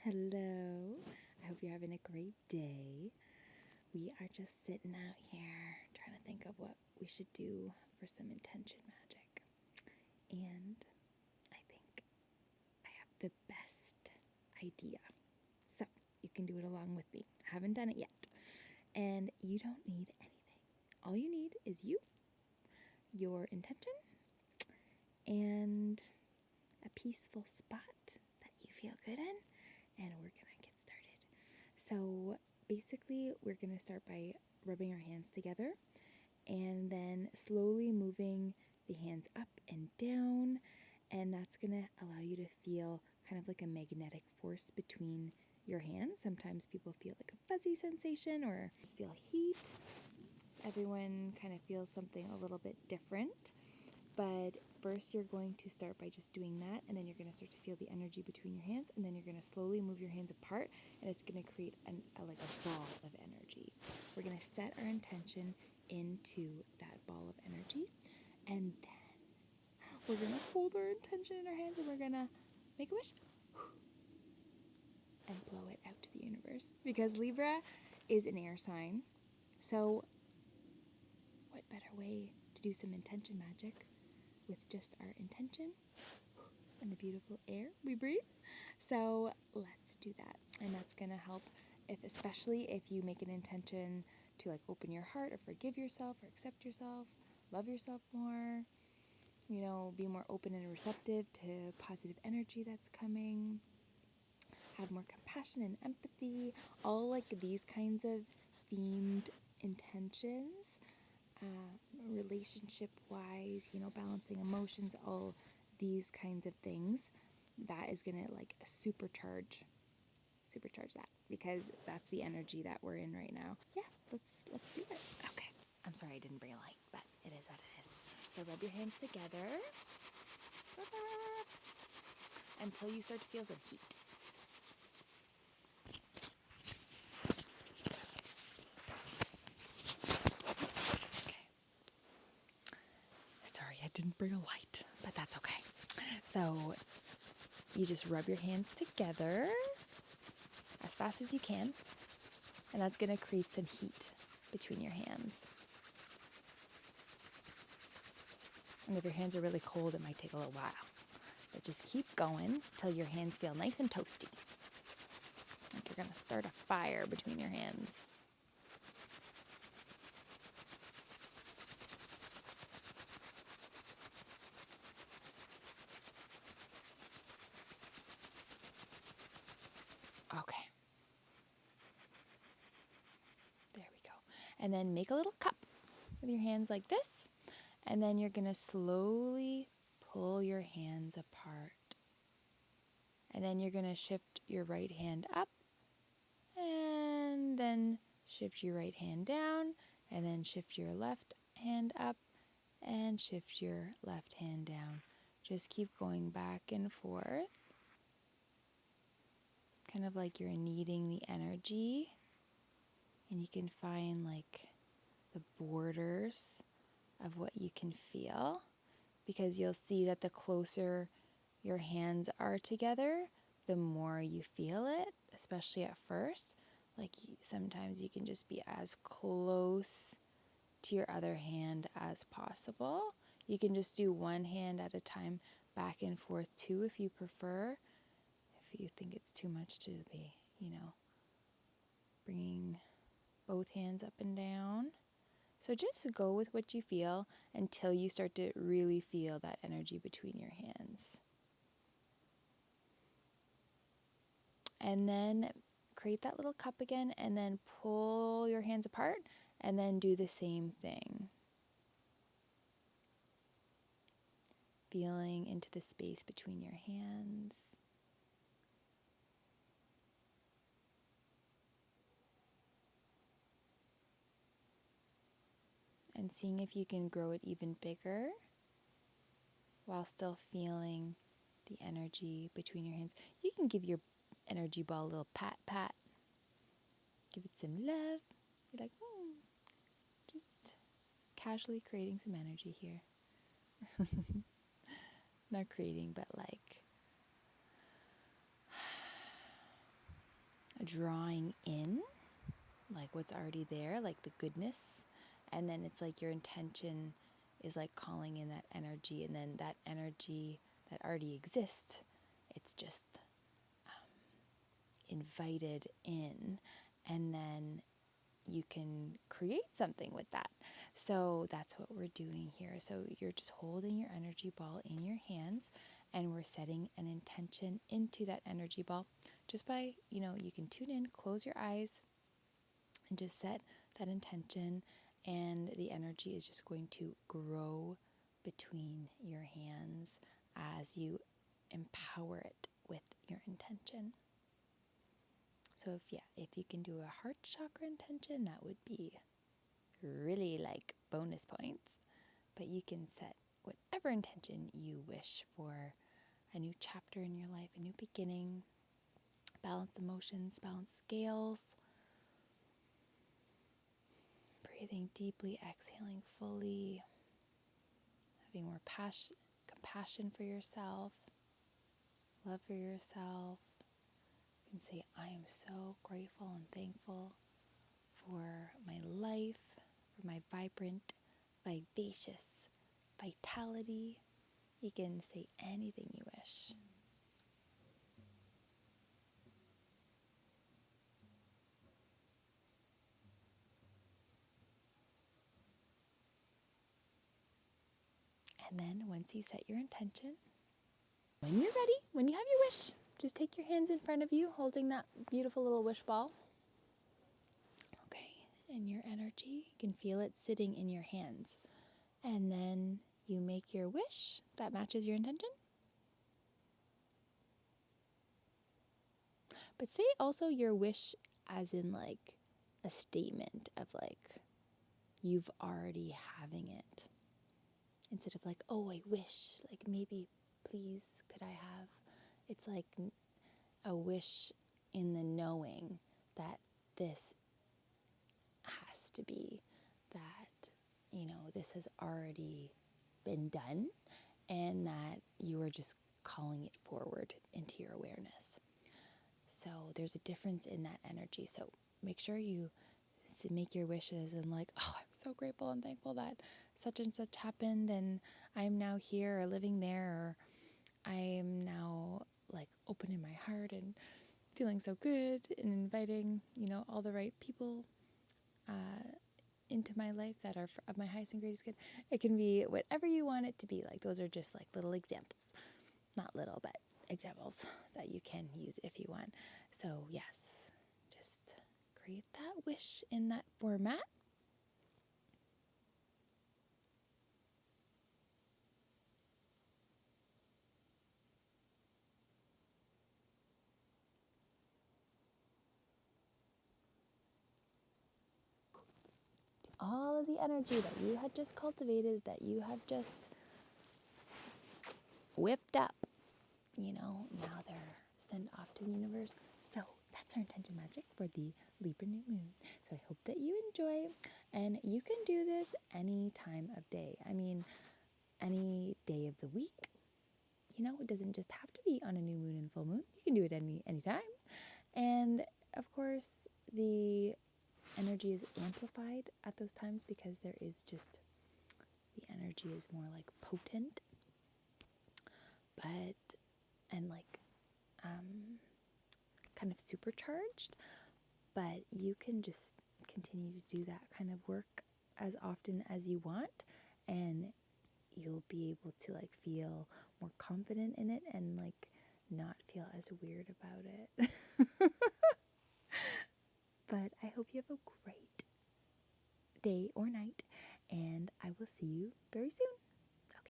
Hello. I hope you're having a great day. We are just sitting out here trying to think of what we should do for some intention magic. And I think I have the best idea. So you can do it along with me. I haven't done it yet. And you don't need anything. All you need is you, your intention, and a peaceful spot that you feel good in. And we're going to get started. So basically, we're going to start by rubbing our hands together and then slowly moving the hands up and down. And that's going to allow you to feel kind of like a magnetic force between your hands. Sometimes people feel like a fuzzy sensation or just feel heat. Everyone kind of feels something a little bit different. But first you're going to start by just doing that, and then you're going to start to feel the energy between your hands, and then you're going to slowly move your hands apart, and it's going to create like a ball of energy. We're going to set our intention into that ball of energy, and then we're going to hold our intention in our hands, and we're going to make a wish and blow it out to the universe. Because Libra is an air sign, so what better way to do some intention magic with just our intention and the beautiful air we breathe. So let's do that. And that's going to help, especially if you make an intention to like open your heart or forgive yourself or accept yourself, love yourself more, be more open and receptive to positive energy that's coming, have more compassion and empathy, all like these kinds of themed intentions. Relationship wise, balancing emotions, all these kinds of things, that is gonna like supercharge that, because that's the energy that we're in right now. Yeah, let's do it. Okay. I'm sorry I didn't bring a light, but it is what it is. So rub your hands together until you start to feel some heat. Sorry, I didn't bring a light, but that's okay. So you just rub your hands together as fast as you can, and that's going to create some heat between your hands. And if your hands are really cold, it might take a little while. But just keep going till your hands feel nice and toasty. Like you're going to start a fire between your hands. Okay. There we go. And then make a little cup with your hands like this. And then you're going to slowly pull your hands apart. And then you're going to shift your right hand up. And then shift your right hand down. And then shift your left hand up. And shift your left hand down. Just keep going back and forth. Kind of like you're kneading the energy. And you can find like the borders of what you can feel, because you'll see that the closer your hands are together, the more you feel it, especially at first. Like sometimes you can just be as close to your other hand as possible. You can just do one hand at a time, back and forth too, if you prefer. If you think it's too much to be, bringing both hands up and down. So just go with what you feel until you start to really feel that energy between your hands. And then create that little cup again, and then pull your hands apart, and then do the same thing. Feeling into the space between your hands. And seeing if you can grow it even bigger while still feeling the energy between your hands. You can give your energy ball a little pat. Give it some love. You're like, just casually creating some energy here. Not creating, but like drawing in like what's already there, like the goodness. And then it's like your intention is like calling in that energy, and then that energy that already exists, it's just invited in, and then you can create something with that. So that's what we're doing here. So you're just holding your energy ball in your hands, and we're setting an intention into that energy ball just by, you can tune in, close your eyes, and just set that intention, and the energy is just going to grow between your hands as you empower it with your intention. So if you can do a heart chakra intention, that would be really like bonus points. But you can set whatever intention you wish for a new chapter in your life, a new beginning, balance emotions, balance scales. Breathing deeply, exhaling fully, having more compassion for yourself, love for yourself. You can say, I am so grateful and thankful for my life, for my vibrant, vivacious vitality. You can say anything you wish. And then once you set your intention, when you're ready, when you have your wish, just take your hands in front of you, holding that beautiful little wish ball. Okay, and your energy, you can feel it sitting in your hands. And then you make your wish that matches your intention. But say also your wish as in like a statement of like you've already having it. Instead of like, oh, I wish, like maybe, please, could I have? It's like a wish in the knowing that this has to be, that, this has already been done, and that you are just calling it forward into your awareness. So there's a difference in that energy. So make sure you make your wishes and like, oh, I'm so grateful and thankful that such and such happened, and I'm now here or living there, or I am now like open in my heart and feeling so good and inviting, all the right people into my life that are of my highest and greatest good. It can be whatever you want it to be. Like those are just like little examples. Not little, but examples that you can use if you want. So yes, just create that wish in that format. All of the energy that you had just cultivated, that you have just whipped up, now they're sent off to the universe. So that's our intention magic for the Libra new moon. So I hope that you enjoy, and you can do this any time of day. I mean, any day of the week. It doesn't just have to be on a new moon and full moon. You can do it any time. And of course, the energy is amplified at those times because there is just, the energy is more like potent, and like kind of supercharged. But you can just continue to do that kind of work as often as you want, and you'll be able to like feel more confident in it and like not feel as weird about it. But I hope you have a great day or night, and I will see you very soon.